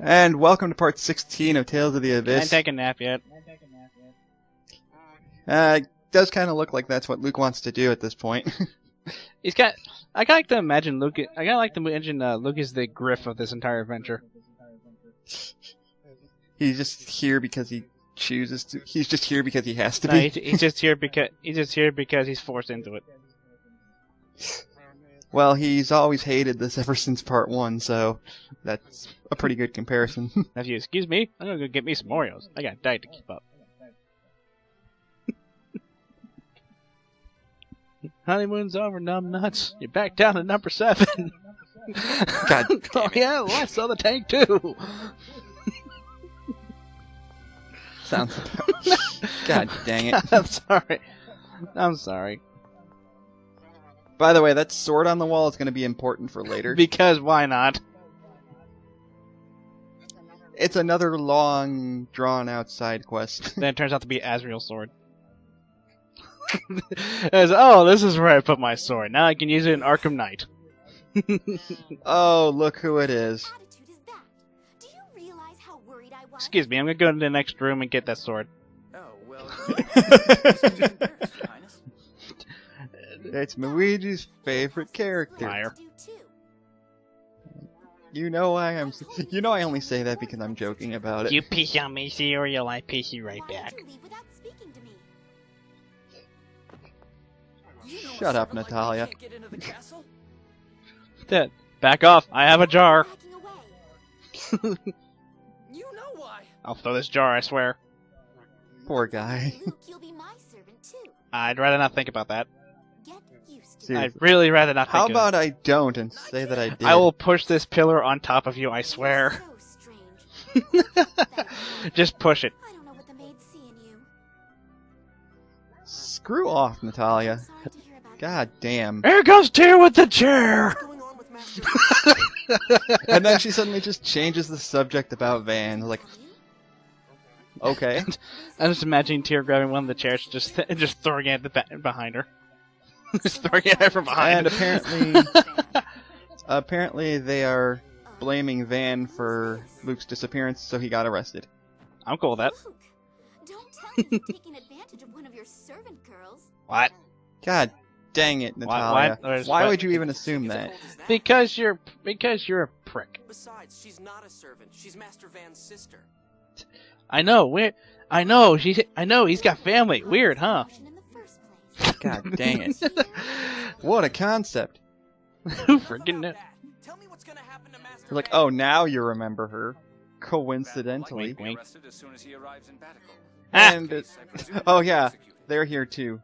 And welcome to part 16 of Tales of the Abyss. I ain't taking a nap yet. It does kind of look like that's what Luke wants to do at this point. He's got. I like to imagine Luke. Luke is the Griff of this entire adventure. He's just here because he chooses to. He's just here because he has to No, be. he's just here because he's forced into it. Well, he's always hated this ever since part 1, so that's a pretty good comparison. Now, if you excuse me, I'm gonna go get me some Oreos. I got a diet to keep up. Honeymoon's over, numb nuts. You're back down to number 7. God damn Oh it. yeah, well, I saw the tank too. Sounds. God dang it. I'm sorry. By the way, that sword on the wall is going to be important for later. Because why not? It's another long, drawn-out side quest. Then it turns out to be Azrael's sword. Oh, this is where I put my sword. Now I can use it in Arkham Knight. Oh, look who it is. Excuse me, I'm gonna go to the next room and get that sword. Oh, well. It's Luigi's favorite character. Liar. You know I am. You know I only say that because I'm joking about it. You piss on me, cereal, I piss you right back. Shut up, Natalia. Dead. Back off, I have a jar. You know why? I'll throw this jar, I swear. Poor guy. I'd rather not think about that. Seriously. I'd really rather not think How of about I don't and say that I did? it. I will push this pillar on top of you, I swear. Just push it. Screw off, Natalia. God damn. Here goes Tyr with the chair! And then she suddenly just changes the subject about Van. Like, okay. I'm just imagining Tyr grabbing one of the chairs, just throwing it behind her. Just throwing it at her from behind. And apparently they are blaming Van for Luke's disappearance, so he got arrested. I'm cool with that. Luke, don't tell me you're taking advantage of one of your servant girls. What? God dang it, Natalia. Why would you even assume that? Because you're a prick. Besides, she's not a servant. She's Master Van's sister. I know. I know. He's got family. Weird, huh? God dang it. What a concept. Who freaking knew? Tell me what's gonna happen to Master You're like, Van. oh, now you remember her. Coincidentally. Wink, wink. Arrested as soon as he arrives in Batacul. And oh yeah, they're here too.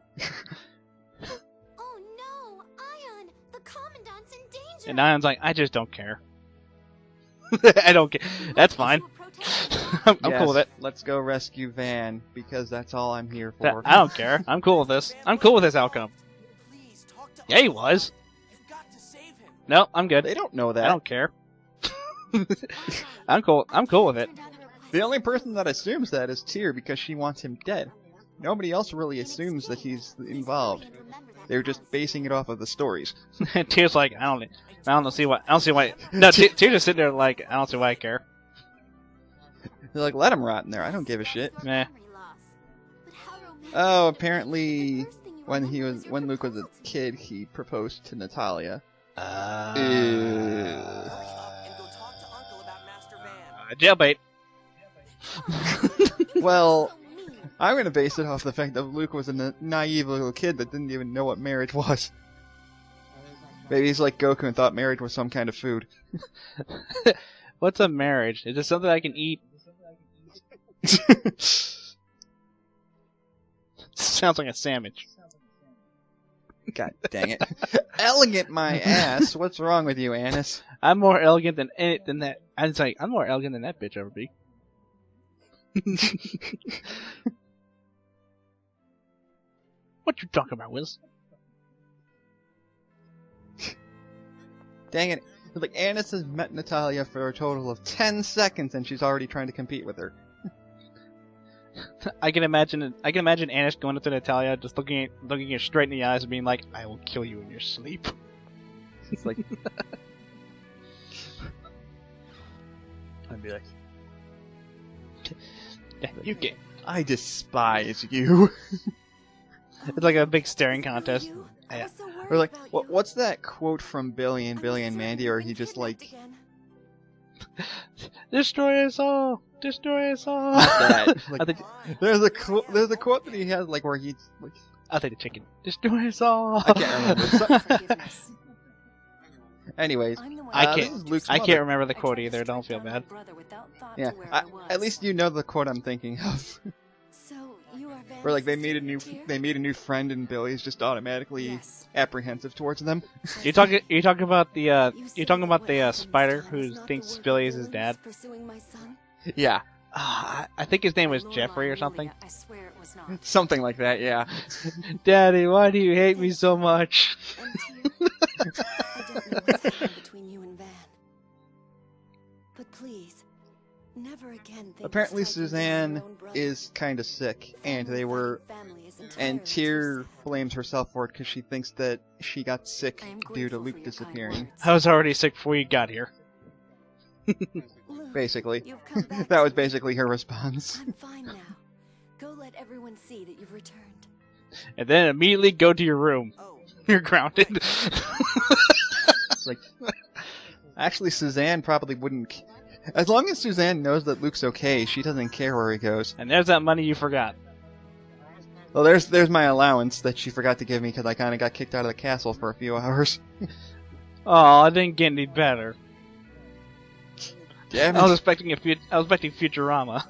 Oh no, Ion, the commandant's in danger. And Ion's like, I just don't care. I don't care. That's fine. I'm Yes, cool with it. Let's go rescue Van, because that's all I'm here for. I don't care. I'm cool with this. I'm cool with this outcome. Please talk to Yeah, he was. You've got to save him. No, I'm good. They don't know that. I don't care. I'm cool. I'm cool with it. The only person that assumes that is Tyr, because she wants him dead. Nobody else really assumes that he's involved. They're just basing it off of the stories. Tyr's like, I don't see why. No, Tyr's just sitting there like, I don't see why I care. They're like, let him rot in there. I don't give a shit. Meh. Oh, apparently, when Luke was a kid, he proposed to Natalia. Ew. And go talk to Uncle about Master Van. Jailbait. Well, I'm gonna base it off the fact that Luke was a naive little kid that didn't even know what marriage was. Maybe he's like Goku and thought marriage was some kind of food. What's a marriage? Is it something I can eat? Sounds like a sandwich. God dang it. Elegant my ass. What's wrong with you, Annis? I'm more elegant than that. I'm more elegant than that bitch ever be. What you talking about, Wiz? Dang it. Like, Annis has met Natalia for a total of 10 seconds and she's already trying to compete with her. I can imagine Anish going up to Natalia, just looking her straight in the eyes and being like, "I will kill you in your sleep." It's like, and be like, You get. I despise you. It's like a big staring contest. You? Yeah. I was so worried Or like, about you. what's that quote from Billy and Mandy, or he just like, Destroy us all! Destroy us all! that. I Like, think there's a quote that he has like where he's like, I think the chicken. Destroy us all! I can't remember. Forgiveness. Anyways, I'm the one I who this can't- is Luke's I mother. can't remember the I quote tried to either. Don't strike feel down my bad. brother without thought Yeah, to where I was. at least you know the quote I'm thinking of. So you are Van's Where like they sister, meet a dear? new friend and Billy's just automatically Yes. apprehensive towards them. You talking about the You you say talking that about what the happened spider this time is who not the thinks work Billy of is his villains dad? pursuing my son? Yeah, I think his name was Lorelai Jeffrey or and something. Amelia, I swear it was not. something like that. Yeah. Daddy, why do you hate me so much? And dear, I don't know what's happened between you and Van. But please, never again think of Apparently striking down Suzanne your own brother. is kind of sick, and Family they were, without family is and entirely Tyr too blames herself for it because she thinks that she got sick I am due to grateful for Luke your kind disappearing. words. I was already sick before you got here. Luke, Basically, you've come back that to was me. basically her response. I'm fine now. Go let everyone see that you've returned. And then immediately go to your room. Oh, You're grounded. Like, actually, Suzanne probably wouldn't. As long as Suzanne knows that Luke's okay, she doesn't care where he goes. And there's that money you forgot. Well, there's my allowance that she forgot to give me because I kind of got kicked out of the castle for a few hours. Oh, I didn't get any better. Damn I was it. expecting Futurama.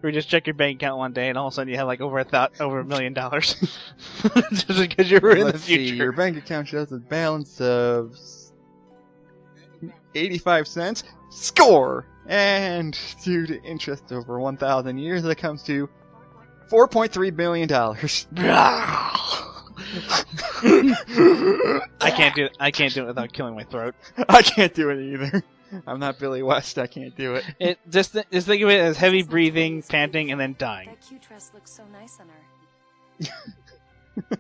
Where you just check your bank account one day and all of a sudden you have like over $1 million. Just because you were in the Let's see, future. your bank account shows a balance of 85 cents. Score! And due to interest over 1,000 years, that comes to $4.3 billion. I can't do it without killing my throat. I can't do it either. I'm not Billy West. I can't do it. Just think of it as heavy breathing, panting, and then dying. That cute dress looks so nice on her. huh?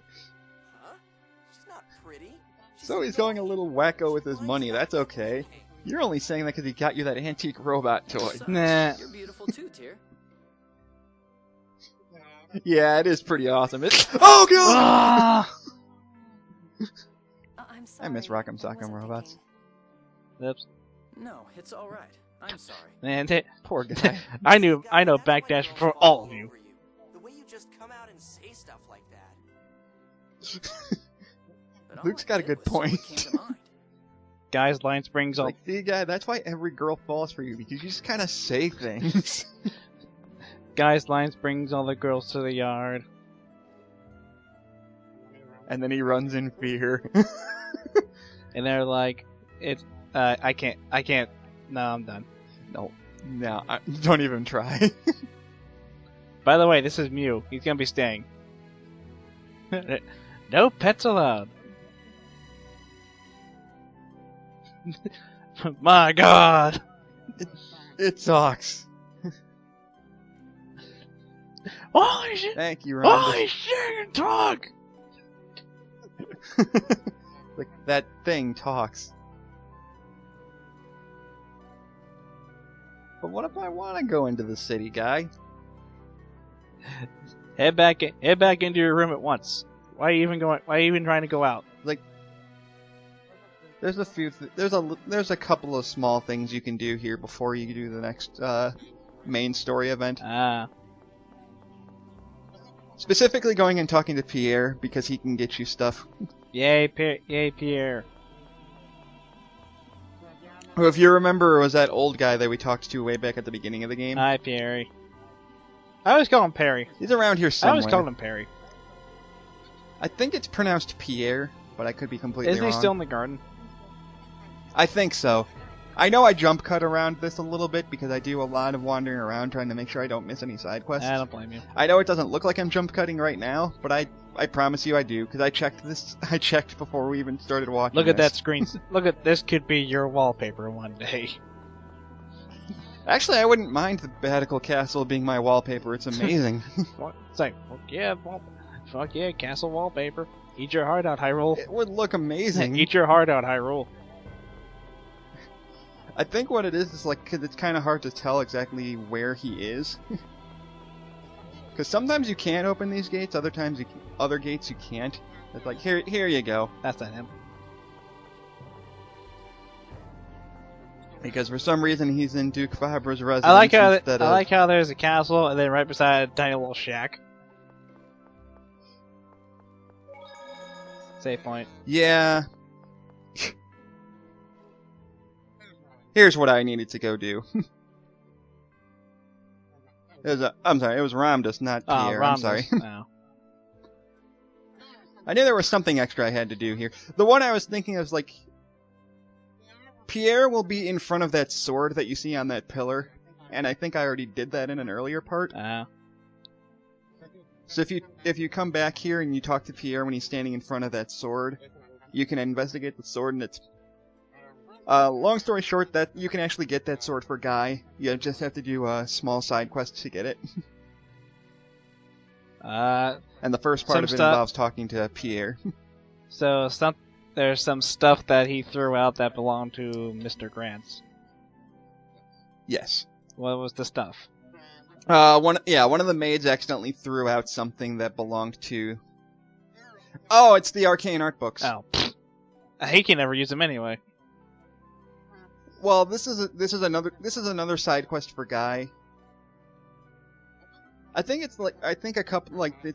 She's not pretty. She's So he's going a little wacko with his money. That's okay. You're only saying that because he got you that antique robot toy. Nah. You're beautiful too, Tyr. Yeah, it is pretty awesome. It's oh god! Ah! I'm sorry. I miss Rock'em I Sock'em wasn't robots. thinking. Oops. No, it's all right. I'm sorry. Man, Poor guy. I know Backdash before all of you. The way you just come out and say stuff like that. But all Luke's I got a did good was say what point. came to mind. Guys, line springs all. Like, see, guy, that's why every girl falls for you, because you just kind of say things. Guys, lines brings all the girls to the yard. And then he runs in fear. And they're like, I can't, no, I'm done. No, don't even try. By the way, this is Mew. He's gonna be staying. No pets allowed. My god! It sucks. Holy shit! Thank you, Holy Ron. shit, you can talk! Like, that thing talks. But what if I want to go into the city, guy? Head back into your room at once. Why are you even trying to go out? There's there's a couple of small things you can do here before you do the next main story event. Ah. Specifically going and talking to Pierre because he can get you stuff. Yay, Pierre. Who, if you remember, was that old guy that we talked to way back at the beginning of the game. Hi, Pierre. I always call him Perry. He's around here I somewhere. always called him Perry. I think it's pronounced Pierre, but I could be completely Isn't wrong. he still in the garden? I think so. I know I jump cut around this a little bit because I do a lot of wandering around trying to make sure I don't miss any side quests. I don't blame you. I know it doesn't look like I'm jump cutting right now, but I promise you I do because I checked this. I checked before we even started watching. Look at this. that screen. Look at this. Could be your wallpaper one day. Actually, I wouldn't mind the Batacul Castle being my wallpaper. It's amazing. It's like, fuck yeah, castle wallpaper. Eat your heart out, Hyrule. It would look amazing. Eat your heart out, Hyrule. I think what it is like, cause it's kind of hard to tell exactly where he is. Because sometimes you can open these gates, other gates you can't. It's like, here you go. That's not him. Because for some reason he's in Duke Fabra's residence. I like how there's a castle and then right beside a tiny little shack. Save point. Yeah. Here's what I needed to go do. I'm sorry, it was Ramdas, not Pierre. I'm sorry. No. I knew there was something extra I had to do here. The one I was thinking of was like, Pierre will be in front of that sword that you see on that pillar, and I think I already did that in an earlier part. So if you come back here and you talk to Pierre when he's standing in front of that sword, you can investigate the sword, and it's long story short, that you can actually get that sword for Guy. You just have to do a small side quest to get it. And the first part of it involves talking to Pierre. So there's some stuff that he threw out that belonged to Mr. Grants. Yes. What was the stuff? One of the maids accidentally threw out something that belonged to... Oh, it's the arcane art books. Oh. He can never use them anyway. Well, this is another side quest for Guy. I think it's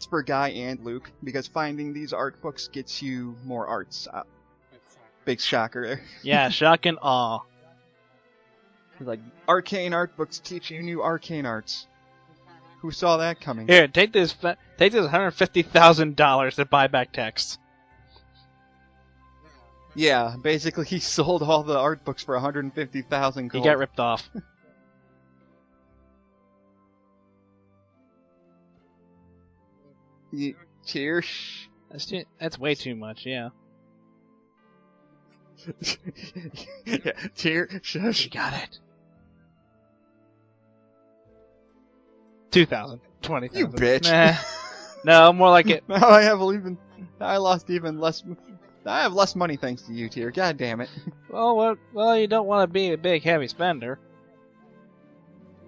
for Guy and Luke, because finding these art books gets you more arts. Big shocker there. Yeah, shock and awe. Like, arcane art books teach you new arcane arts. Who saw that coming? Here, take this $150,000 to buy back text. Yeah, basically he sold all the art books for 150,000 gold. He got ripped off. Cheers. That's way too much, yeah. Yeah, cheers. Shush. You got it. 2,000. 20,000. You bitch. Nah. No, more like it. Now I have less money thanks to you, Tyr. God damn it. Well, you don't want to be a big, heavy spender.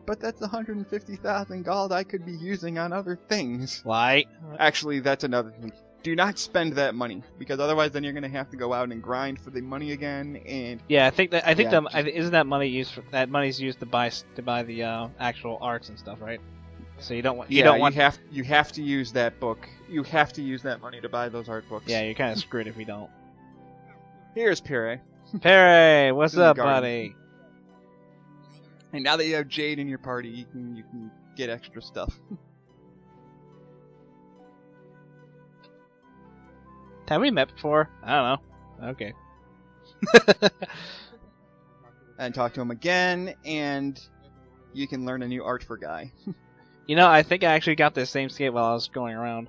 But that's 150,000 gold I could be using on other things. Like? Actually, that's another thing. Do not spend that money, because otherwise then you're going to have to go out and grind for the money again, and... Yeah, isn't that money used for... That money's used to buy the actual arts and stuff, right? So you don't have to use that book. You have to use that money to buy those art books. Yeah, you're kind of screwed if you don't. Here's Pere. Pere, what's up, buddy? And now that you have Jade in your party, you can get extra stuff. Have we met before? I don't know. Okay. And talk to him again, and you can learn a new art for Guy. You know, I think I actually got this same skate while I was going around.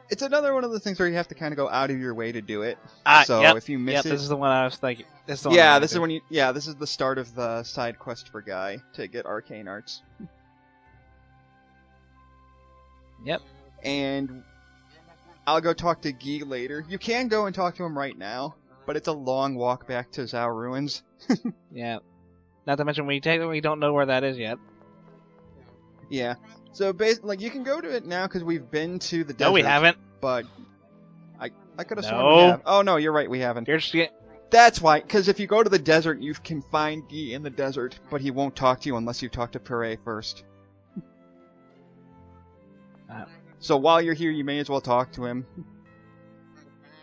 It's another one of the things where you have to kind of go out of your way to do it. If you miss it... this is the one I was thinking. This is the start of the side quest for Guy to get arcane arts. Yep. And I'll go talk to Guy later. You can go and talk to him right now, but it's a long walk back to Zhao Ruins. Yeah. Not to mention we don't know where that is yet. Yeah. So basically, you can go to it now because we've been to the desert. No, we haven't. But I could have sworn we have. Oh no, you're right, we haven't. You're just That's why, because if you go to the desert, you can find Guy in the desert, but he won't talk to you unless you talk to Pere first. So while you're here, you may as well talk to him.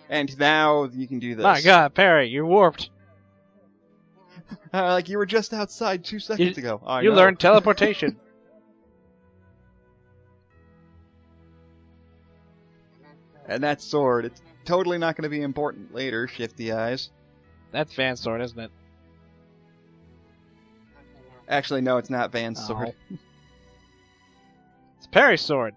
And now you can do this. My God, Perry, you're warped. Like you were just outside 2 seconds ago. You learned teleportation. And that sword, it's totally not going to be important later, Shifty Eyes. That's Van's sword, isn't it? Actually, no, it's not Van's sword. It's Perry's sword.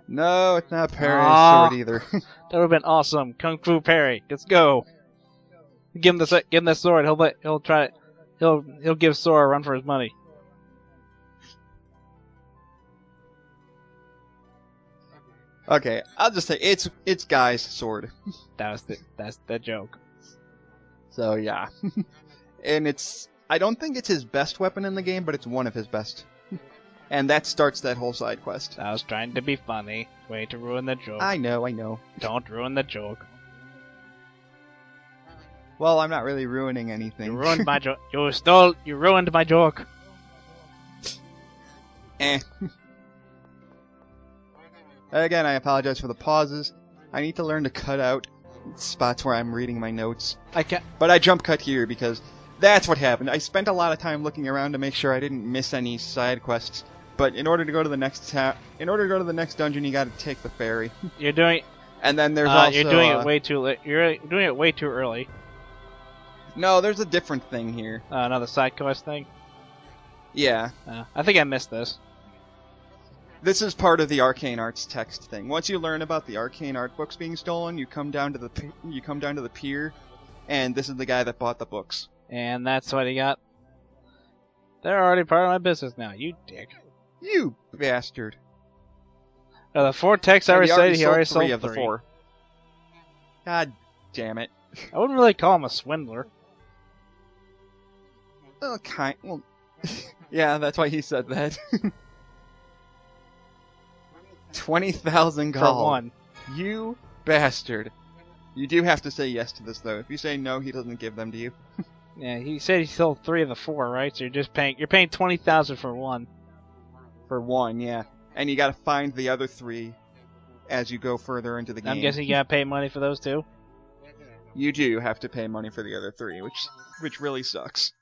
No, it's not Perry's sword either. That would have been awesome. Kung Fu Perry, let's go. Give him the sword. He'll give Sora a run for his money. Okay, I'll just say it's Guy's sword. That's the joke. So yeah. And I don't think it's his best weapon in the game, but it's one of his best. And that starts that whole side quest. I was trying to be funny. Way to ruin the joke. I know. Don't ruin the joke. Well, I'm not really ruining anything. You ruined my joke. You ruined my joke. Again, I apologize for the pauses. I need to learn to cut out spots where I'm reading my notes. I can't. But I jump cut here because that's what happened. I spent a lot of time looking around to make sure I didn't miss any side quests. But in order to go to the next dungeon, you got to take the ferry. You're doing. And then there's also. You're doing it way too late. You're doing it way too early. No, there's a different thing here. Another side quest thing. Yeah. I think I missed this. This is part of the arcane arts text thing. Once you learn about the arcane art books being stolen, you come down to the pier, and this is the guy that bought the books. And that's what he got. They're already part of my business now. You dick. You bastard. The 4 texts I already said he already sold 3 of the 4. God damn it. I wouldn't really call him a swindler. Well, yeah, that's why he said that. 20,000 gold. For one. You bastard. You do have to say yes to this, though. If you say no, he doesn't give them to you. Yeah, he said he sold 3 of the 4, right? So you're paying 20,000 for one. For one, yeah. And you gotta find the other 3 as you go further into the game. I'm guessing you gotta pay money for those too? You do have to pay money for the other 3, which really sucks.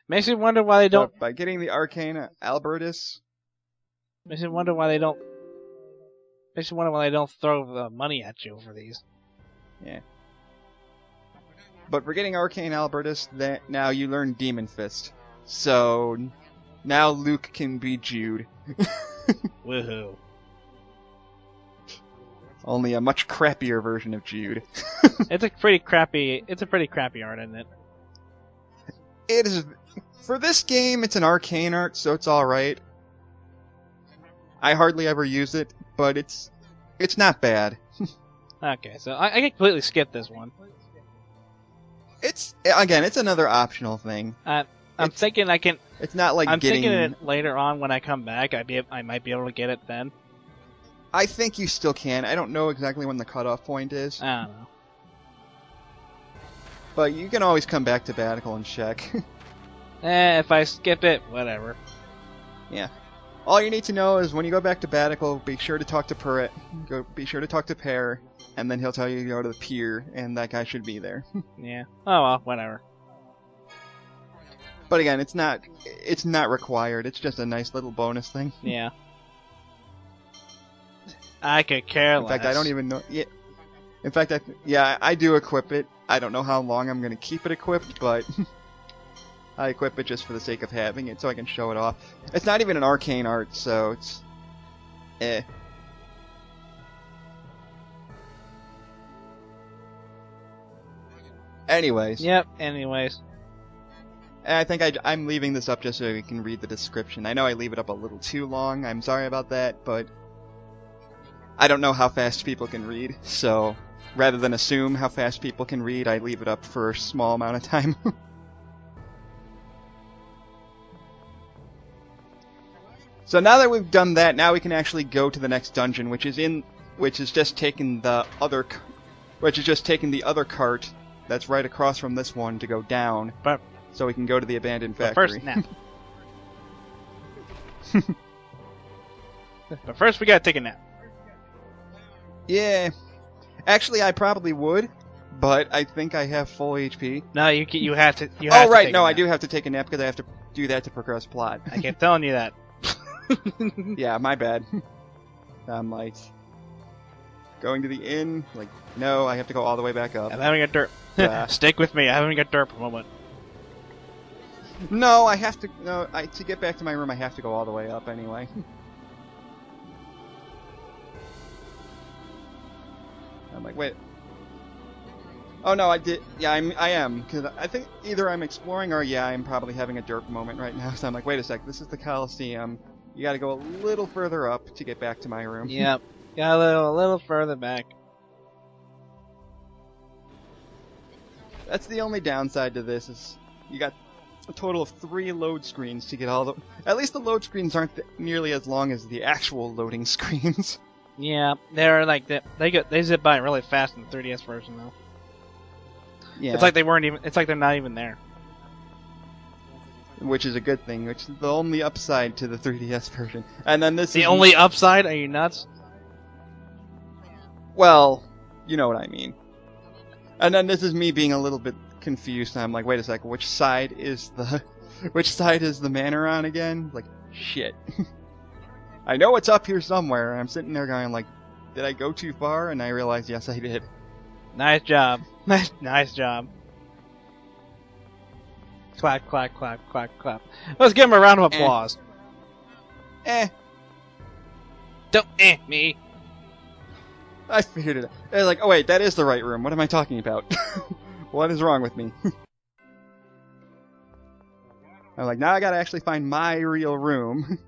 Makes me wonder why they don't... But by getting the Arcane Albertus... Makes me wonder why they don't throw the money at you for these. Yeah. But for getting Arcane Albertus, now you learn Demon Fist. So... now Luke can be Jude. Woohoo. Only a much crappier version of Jude. It's a pretty crappy art, isn't it? It is. For this game, it's an arcane art, so it's alright. I hardly ever use it, but it's not bad. Okay, so I can completely skip this one. It's another optional thing. I'm thinking I can... It's not like I'm getting... thinking it later on when I come back, I might be able to get it then. I think you still can. I don't know exactly when the cutoff point is. I don't know. But you can always come back to Batacul and check. If I skip it, whatever. Yeah. All you need to know is when you go back to Batacul, be sure to talk to Perret. Be sure to talk to Pear, and then he'll tell you to go to the pier, and that guy should be there. Yeah. Oh well, whatever. But again, it's not required. It's just a nice little bonus thing. Yeah. I could care less. In fact, I don't even know. Yeah. In fact, I do equip it. I don't know how long I'm going to keep it equipped, but I equip it just for the sake of having it, so I can show it off. It's not even an arcane art, so it's... Anyways. Yep, anyways. And I think I'm leaving this up just so you can read the description. I know I leave it up a little too long. I'm sorry about that, but I don't know how fast people can read, so rather than assume how fast people can read, I leave it up for a small amount of time. So now that we've done that, now we can actually go to the next dungeon, which is just taking the other cart that's right across from this one to go down, so we can go to the abandoned factory. But first we gotta take a nap. Yeah. Actually, I probably would, but I think I have full HP. No, you have to. Oh, right, no, I do have to take a nap because I have to do that to progress plot. I kept telling you that. Yeah, my bad. I'm like, going to the inn, like, no, I have to go all the way back up. I'm having a derp. Stick with me, I'm having a derp moment. No, I have to, to get back to my room, I have to go all the way up anyway. I'm like, wait. Oh no, I did. Yeah, I am, because I think either I'm exploring or I'm probably having a derp moment right now. So I'm like, wait a sec, this is the Coliseum. You got to go a little further up to get back to my room. Yep, got a little further back. That's the only downside to this is you got a total of 3 load screens to get all the... At least the load screens aren't nearly as long as the actual loading screens. Yeah, they're like they zip by really fast in the 3DS version though. Yeah. It's like they weren't even. It's like they're not even there. Which is a good thing, which is the only upside to the 3DS version. And then this The is... only upside? Are you nuts? Well, you know what I mean. And then this is me being a little bit confused. I'm like, wait a second, which side is the manor on again? Like, shit. I know it's up here somewhere. I'm sitting there going like, did I go too far? And I realized, yes, I did. Nice job. Nice job. Clap, clap, clap, clap, clap. Let's give him a round of applause. Don't me. I figured it out. They're like, oh wait, that is the right room. What am I talking about? What is wrong with me? I'm like, now I gotta actually find my real room.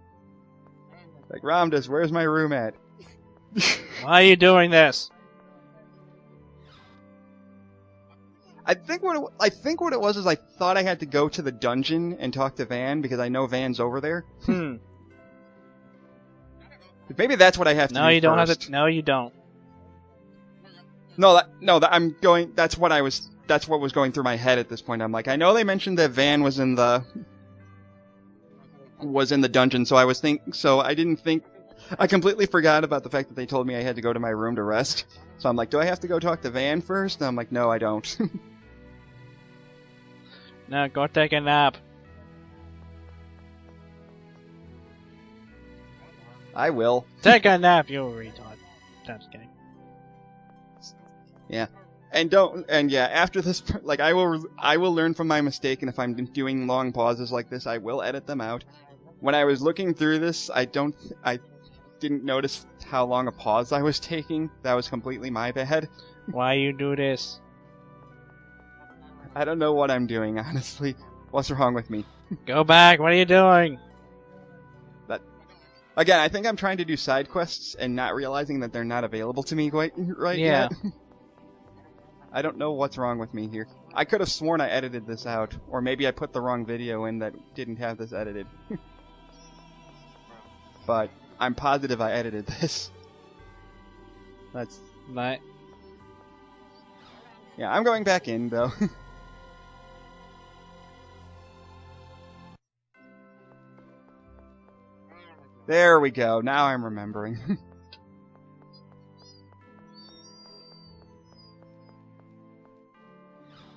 Like, Ramdas, where's my room at? Why are you doing this? I think what it was is I thought I had to go to the dungeon and talk to Van because I know Van's over there. Maybe that's what I have to do. No, you don't first. have to. No, you don't. I'm going. That's what was going through my head at this point. I'm like, I know they mentioned that Van was in the dungeon, so I didn't think. I completely forgot about the fact that they told me I had to go to my room to rest. So I'm like, do I have to go talk to Van first? And I'm like, no, I don't. No, go take a nap. I will. Take a nap, you retard. I'm just kidding. Yeah. After this, like, I will learn from my mistake, and if I'm doing long pauses like this, I will edit them out. When I was looking through this, I didn't notice how long a pause I was taking. That was completely my bad. Why you do this? I don't know what I'm doing, honestly. What's wrong with me? Go back, what are you doing? Again, I think I'm trying to do side quests and not realizing that they're not available to me quite right Yeah. yet. I don't know what's wrong with me here. I could have sworn I edited this out, or maybe I put the wrong video in that didn't have this edited. But I'm positive I edited this. That's... Right. Yeah, I'm going back in, though. There we go. Now I'm remembering.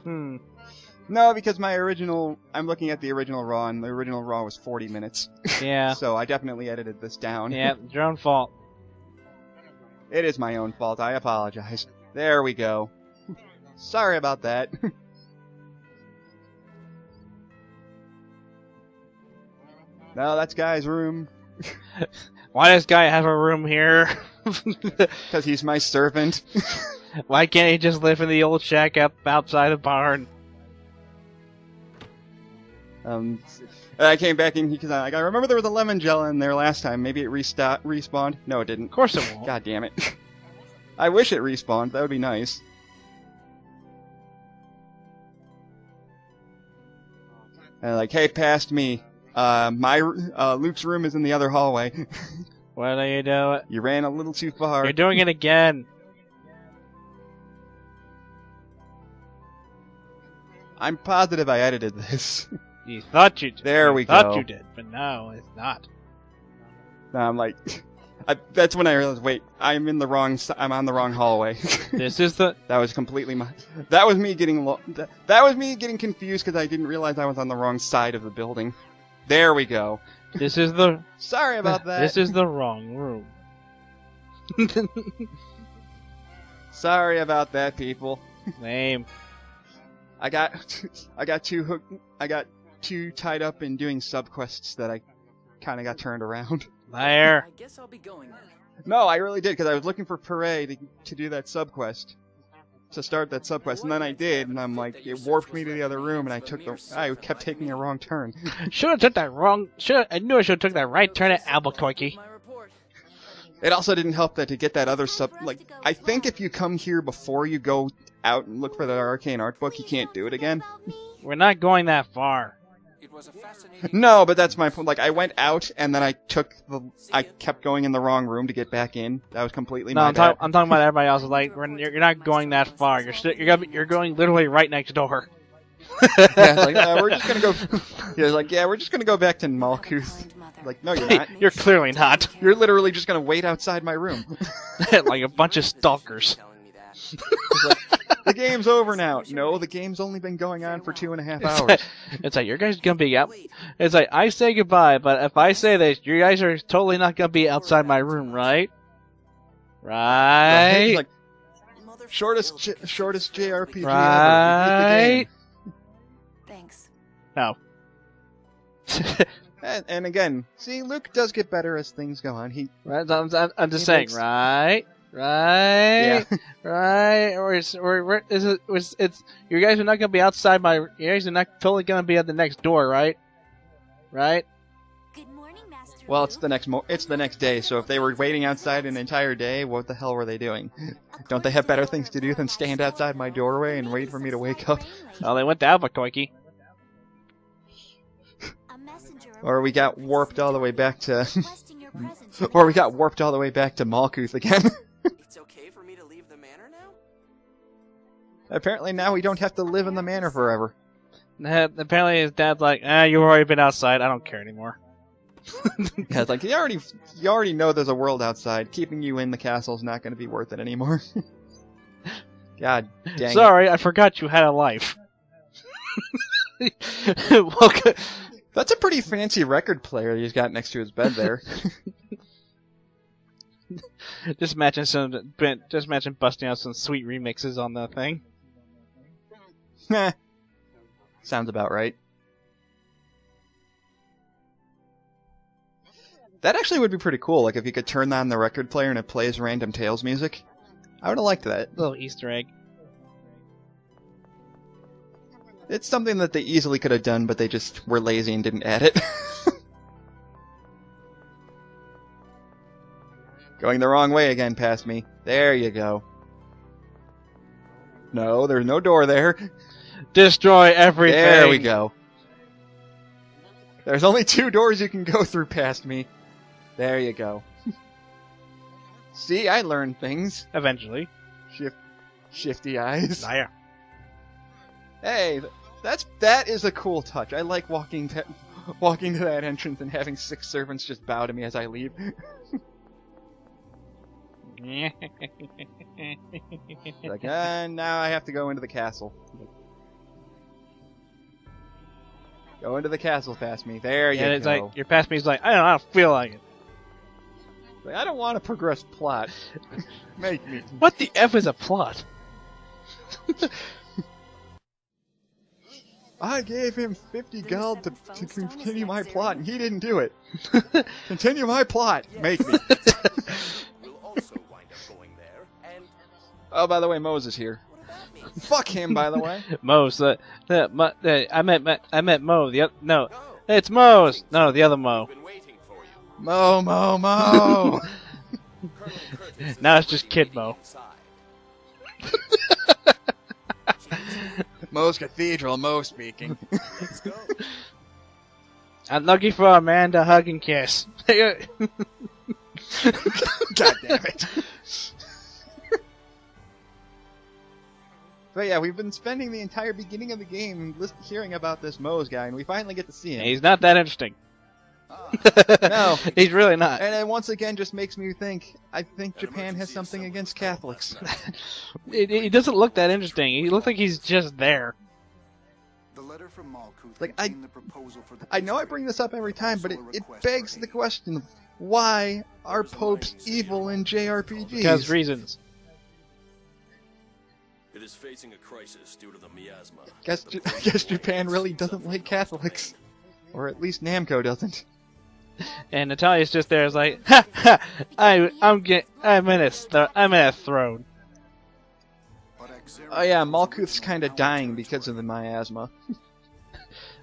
No, because I'm looking at the original Raw, and the original Raw was 40 minutes. Yeah. So I definitely edited this down. Yeah, it's your own fault. It is my own fault. I apologize. There we go. Sorry about that. No, that's Guy's room. Why does Guy have a room here? Because he's my servant. Why can't he just live in the old shack up outside the barn? And I came back in because I remember there was a lemon gel in there last time. Maybe it respawned. No, it didn't. Of course it won't. God damn it. I wish it respawned. That would be nice. And like, hey, past me. Luke's room is in the other hallway. What are you doing? You ran a little too far. You're doing it again. I'm positive I edited this. You thought you did. There we thought go. you did, but no, it's not. Now I'm like, that's when I realized, wait, I'm on the wrong hallway. This is the... That was completely that was me getting that was me getting confused because I didn't realize I was on the wrong side of the building. There we go. This is the... Sorry about that. This is the wrong room. Sorry about that, people. Lame. I got too tied up in doing subquests that I kind of got turned around. Liar. I guess I'll be going then. No, I really did, because I was looking for Parade to do that subquest. To start that subquest, and then I did, and I'm like, it warped me to the other room, and I kept taking a wrong turn. Should have took that wrong... I knew I should have took that right turn at Albuquerque. My report. It also didn't help that to get that other sub. Like, I think if you come here before you go out and look for the arcane art book, you can't do it again. We're not going that far. It was a fascinating. No, but that's my point. Like, I went out and then I kept going in the wrong room to get back in. That was completely No, my bad. I'm talking about everybody else. Like, you're not going that far. You're going literally right next door. Yeah, it's like, we're just gonna go. Yeah, it's like, yeah, we're just gonna go back to Malkuth. Like, no, you're not. You're clearly not. You're literally just gonna wait outside my room. Like a bunch of stalkers. Telling me that. It's like, the game's over now. No, the game's only been going on for 2.5 hours. It's like, you guys gonna be out. It's like, I say goodbye, but if I say this, you guys are totally not gonna be outside my room, right? Right? Like, shortest JRPG ever. Right? Thanks. No. And again, see, Luke does get better as things go on. Right? I'm just He saying, makes- right? Yeah. Right? Or is it? You guys are not gonna be outside my. You guys are not totally gonna be at the next door, right? Right? Good morning, Master. Well, it's the next day. So if they were waiting outside an entire day, what the hell were they doing? Don't they have better things to do than stand outside my doorway and wait for me to wake up? Oh, they went to Albuquerque. Or we got warped all the way back to, Requesting your presence. or we got warped all the way back to Malkuth again. It's okay for me to leave the manor now? Apparently now we don't have to live in the manor forever. Apparently his dad's like, you've already been outside. I don't care anymore. Yeah, it's like you already know there's a world outside. Keeping you in the castle's not going to be worth it anymore. God dang Sorry, I forgot you had a life. Welcome. That's a pretty fancy record player he's got next to his bed there. Just imagine busting out some sweet remixes on the thing. Heh. Sounds about right. That actually would be pretty cool, like if you could turn on the record player and it plays random Tales music. I would have liked that. Little Easter egg. It's something that they easily could have done, but they just were lazy and didn't add it. Going the wrong way again past me. There you go. No, there's no door there. Destroy everything. There we go. There's only 2 doors you can go through past me. There you go. See, I learned things. Eventually. Shifty eyes. There. Hey, that is a cool touch. I like walking to that entrance and having 6 servants just bow to me as I leave. Like, now I have to go into the castle. Go into the castle past me. There you Yeah, it's go. like, you're past me, he's like, I don't feel like it. Like, I don't want to progress plot. Make me. What the F is a plot? I gave him 50 gold to continue my plot, and he didn't do it. Continue my plot. Make me. We'll also wind up going there, and Oh, by the way, Mose is here. what about me? Fuck him, by the way. Mose, I meant Mo. No, No, it's Mose. No, the other Mo. I've been waiting for you. Mo. Colonel Curtis Now is it's just waiting Kid Mo. inside. Mo's Cathedral, Mo speaking. Let's go. I'm looking for a man to hug and kiss. God damn it. But yeah, we've been spending the entire beginning of the game hearing about this Mose guy, and we finally get to see him. He's not that interesting. No. He's really not. And it once again just makes me think, I think Japan has something against Catholics. He doesn't look that interesting. He looks like he's just there. The letter from Malkuth Like, contained the proposal for the I know I bring this up every time, but it begs the question, why are popes evil in JRPGs? Because reasons. It is facing a crisis due to the miasma. Guess Japan really doesn't like Catholics. Or at least Namco doesn't. And Natalia's just there, is like, ha ha! I'm in a throne. But Akzeriuth Oh yeah, was Malkuth's originally kinda our dying because of territory. the miasma.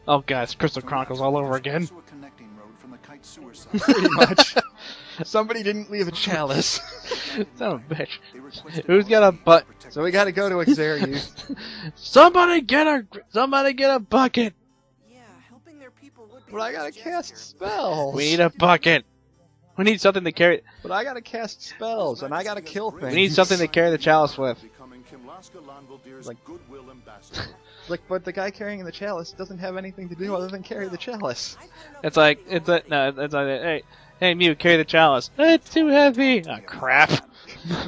Oh god, it's Crystal Chronicles all over again. Also a connecting road from the Kite sewer site. Pretty much. Somebody didn't leave a chalice. Son of a bitch. They requested Who's got a butt? So we gotta go to Akzeriuth. Somebody get a bucket. Yeah, helping their people would be But I a gotta nice cast gesture. spells. We need a bucket. We need something to carry. But I gotta cast spells, and I gotta kill things. We need something to carry the chalice with. Becoming Kimlasca Landvaldier's Like- Goodwill ambassador. Like, but the guy carrying the chalice doesn't have anything to do other than carry the chalice. I've had enough It's like of it's a no. It's like hey Mew, carry the chalice. It's too heavy. Oh crap.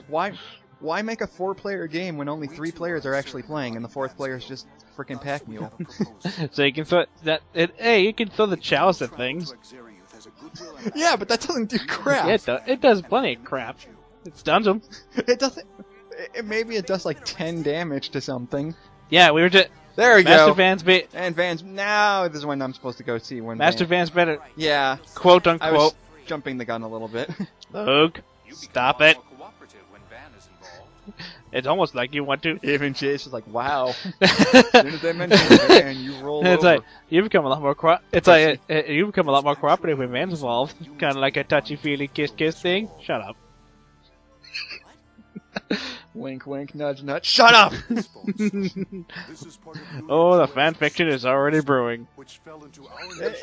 Why make a 4-player game when only 3 players are actually playing, and the 4th player is just frickin' pack mule? So you can throw that. Hey, you can throw the chalice at things. Yeah, but that doesn't do crap. Yeah, it does plenty of crap. It stuns them. It doesn't. Maybe it does like 10 damage to something. Yeah, we were just There we Master go. Van's bit. And Van's now this is when I'm supposed to go see when Master Van. Van's better. Yeah, Quote I was unquote. jumping the gun a little bit. Luke, stop it. It's almost like you want to. Even Chase was like, "Wow." As soon as they mentioned Van, you roll It's over. like you become a lot more. It's like you become a lot more cooperative when Van's involved. Kind of like a touchy-feely kiss thing. Shut up. Wink, wink, nudge, nudge. Shut up! Oh, the fan fiction is already brewing. Which fell into our nation's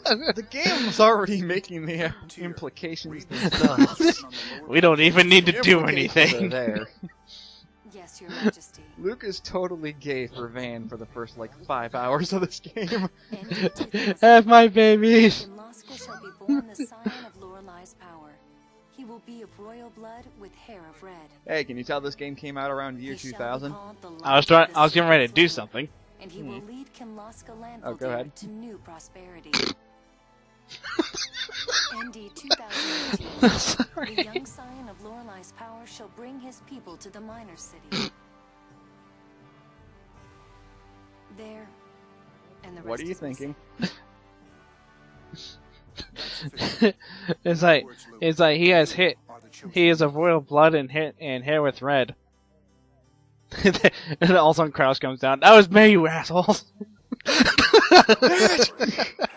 territory. The game was already making the implications themselves. We don't even need to do Implications are anything. there. Yes, Your Majesty. Luke is totally gay for Van for the first, 5 hours of this game. Have my babies. Kimlasca shall be born the scion of Lorelai's power. He will be of royal blood with hair of red. Hey, can you tell this game came out around the year He shall be 2000? called the I was Light of I was the getting ready to do Territory, something. and he will lead Kimlasca Oh, go Landvaldir ahead. to new prosperity. ND 2018. Sorry. The young scion of Lorelai's power shall bring his people to the minor city. There, and the rest What are you is missing. thinking? It's like he has hit. He is of royal blood and hair with red. And all of a sudden Kraus comes down. That was me, you assholes.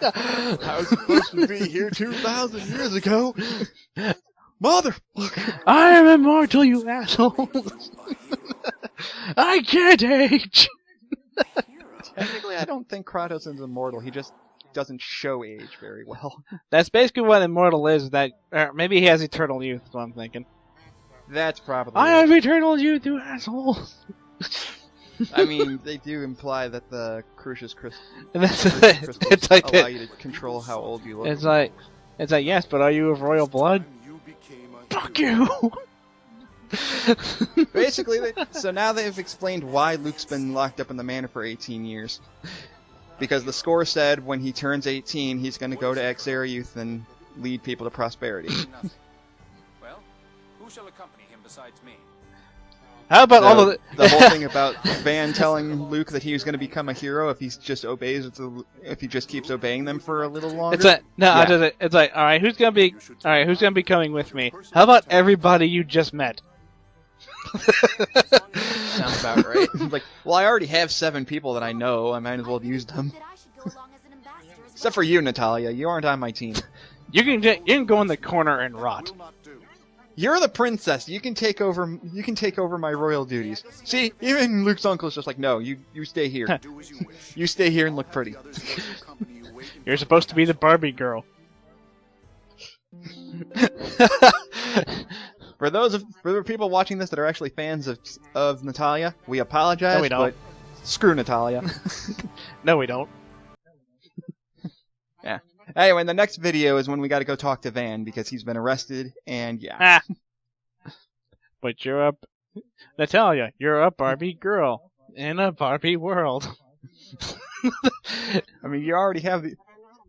I was supposed to be here 2,000 years ago. Motherfucker! I am immortal, you assholes. I can't age. Technically, I don't think Kratos is immortal. He just doesn't show age very well. That's basically what immortal is. That maybe he has eternal youth. Is what I'm thinking. That's probably I it. have eternal youth, you assholes. I mean, they do imply that the Crucius crystals And that's it's like allow that. you to control how old you look. It's like yes, but are you of royal blood? Fuck you. Basically, so now they've explained why Luke's been locked up in the manor for 18 years. Because the score said when he turns 18, he's going to go to Akzeriuth and lead people to prosperity. Well, who shall accompany him besides me? How about all of The whole thing about Van telling Luke that he was going to become a hero if he just if he just keeps obeying them for a little longer. It's like Yeah. it's like all right, who's gonna be coming with me? How about everybody you just met? Sounds about right. Like, well, I already have 7 people that I know. I might as well use them. That I should go along as an ambassador as Except for you, Natalia. You aren't on my team. You can go in the corner and rot. You're the princess. You can take over. You can take over my royal duties. See, even Luke's uncle's just like, no, you stay here. You stay here and look pretty. You're supposed to be the Barbie girl. For the people watching this that are actually fans of Natalia, we apologize. No, we don't. But screw Natalia. No, we don't. Yeah. Anyway, the next video is when we got to go talk to Van because he's been arrested, and yeah. Ah. But you're Natalia. You're a Barbie girl in a Barbie world. I mean, you already have the.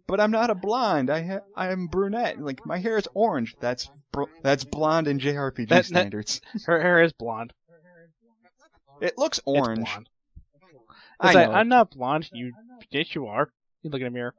But I'm not a blonde. I am brunette. Like, my hair is orange. That's blonde in JRPG standards. Her hair is blonde. It looks It's orange. blonde. I It's like, know. I'm not blonde. Yes, you are. You look in a mirror.